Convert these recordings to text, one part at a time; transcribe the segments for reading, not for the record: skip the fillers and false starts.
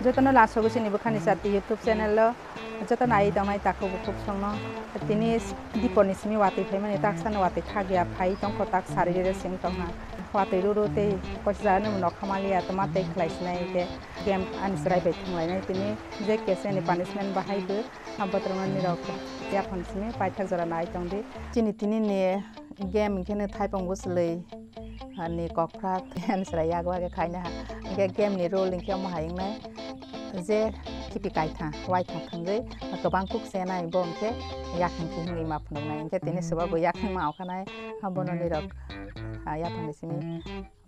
जतन लासोगो सिनि बखानि साथि YouTube चैनल लो जतन आई दमाई ताको बुकुप संनो तिनि दीपनि सिमि वाते फै माने ताक्सान वाते थागिया फाइ तंको ताक सारिरे सिं तंना वाते रुरुते पछजानो न खमालिया तमाते खलाइसनाय के गेम आनिसराय बाय थंलायनाय तिनि जे केसेनि पनिशमेंट बाहायबो आबत्रमनि रावखो या फनसिनि पाइथाक जरा नाय तंदि चिनि तिनि ने गेम इखेने थाइपं बुसलै नि कफ्रा आनिसराय यागवागे खायना के गेम नि रोल इखे माहायनाय जे किपि कायथा वाइथा थंगै गोबां कुक सेनाय बमके याखिन कि हिंगै मा फुननाय इनके तिनि सबा याखिन मा अखानाय बननि रक या फंसिनि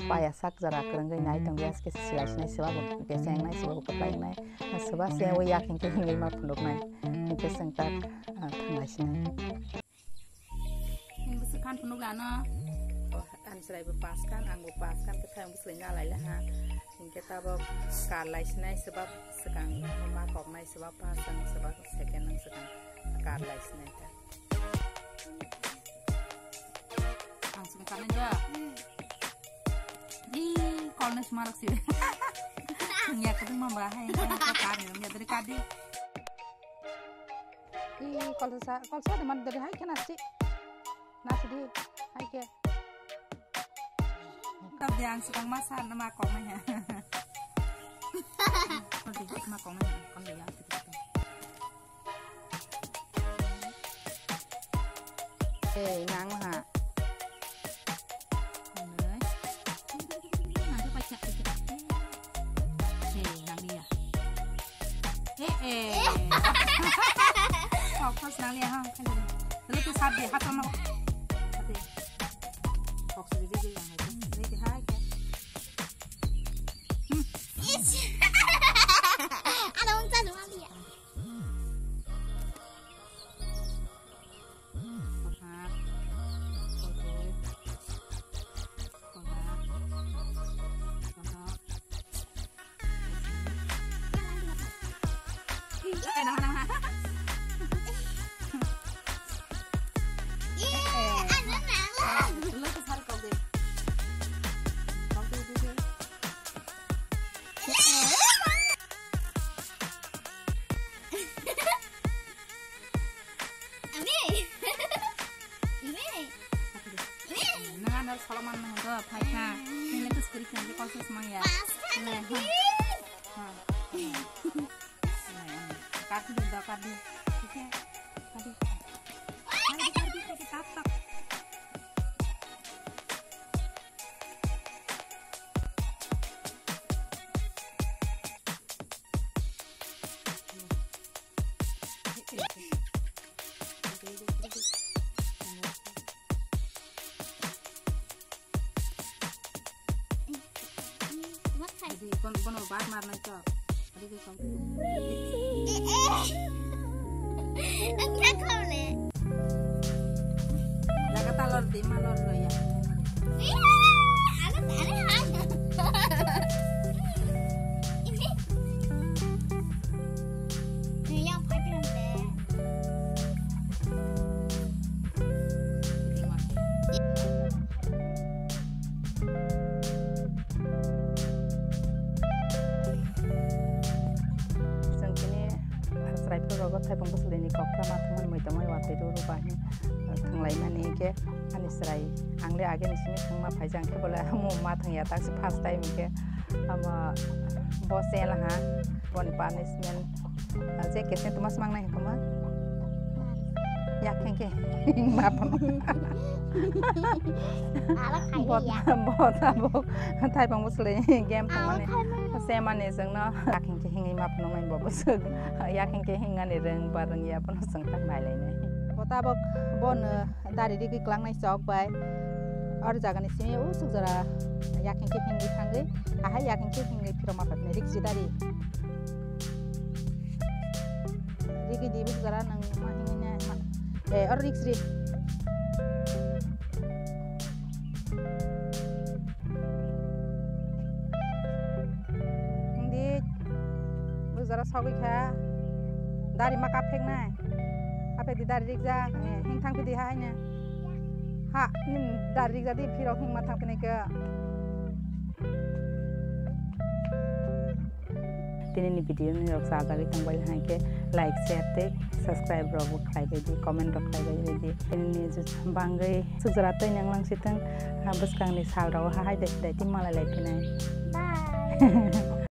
पाया साक जरा करंगै नाय तंगैस के सिलाइसनाय सबा बेसेंनाय सबा कप्लायनाय सबा से व याखिन कि हिंगै मा फुननाय इनके संता थांलायसिनाय इनबो खान फुनलाना आनसरायबो पास खान आंबो पास खान के थायम बुसलै नालायला हा इनके ताबो कारलायसिनाय सबब सगां मा कबनाय सबब पासं सबब सेकेंड नंग सगां कारलायसिनाय ता आंसुं खाने जा दी कॉलनेस मारक सि या कदं मा बाहाय कार ने या दरे कादी ई कलसा दे मन दरे हाय के नासि नासि हाय के तब ध्यान से कंग मासा न मा कॉल में है मा कॉल में कौन ले यार ए nang ha nang ke pacak nang dia fokus nang dia ha lalu tu sabi hatam mau fokus dia yang Salaman mengko baiknya ini terus berikan di konsep semangya kartu juga kartu oke kartu kartu tatak Kono baat marna cho adi ke kom enggak kone laga talor di malor lo ya ini yang paling Rogot hai pang busle ni kopra ma thman moi tamai wate ru bahi thanglai mani ke anisrai angle age ni simi thangma phaijang ke bola mo ma thangya tak se first time ke ama bose la ha bon punishment je ke se tumas mang nai kama ya ke ma pon ala khai ya bot abo thai pang busle game thangmane semane sengno aking ke hingai ma pon ngai bo busug yakin ke hingan reng bareng ya pun sengtak nai lainai botabok bon dari di klang nai chok bai और जगह नि सिमे उ सुजरा याकिन के हिंगी थांगे आहा याकिन के हिंगी फिरमा पटने रिक्सी दारी रिगी दी सुजरा नंग मा हिंगिना ए और रिक्सी हिंदी सुजरा सगै खा दारी मा काफेक ना काफे दी दारी रिक्जा हिंग थांग दी हाय ने ha nim dari jadi firok hing matang peneka दिनैनि भिडिअ नि रक साजागै तंबाय हायके लाइक शेयर ते सब्सक्राइब रक खालायबायदि कमेन्ट रक खालायबायदि नि बांगै सुजरा तै नंलांसितों बसकांनि साल राव हाय दे दे तिमाला लायफिनाय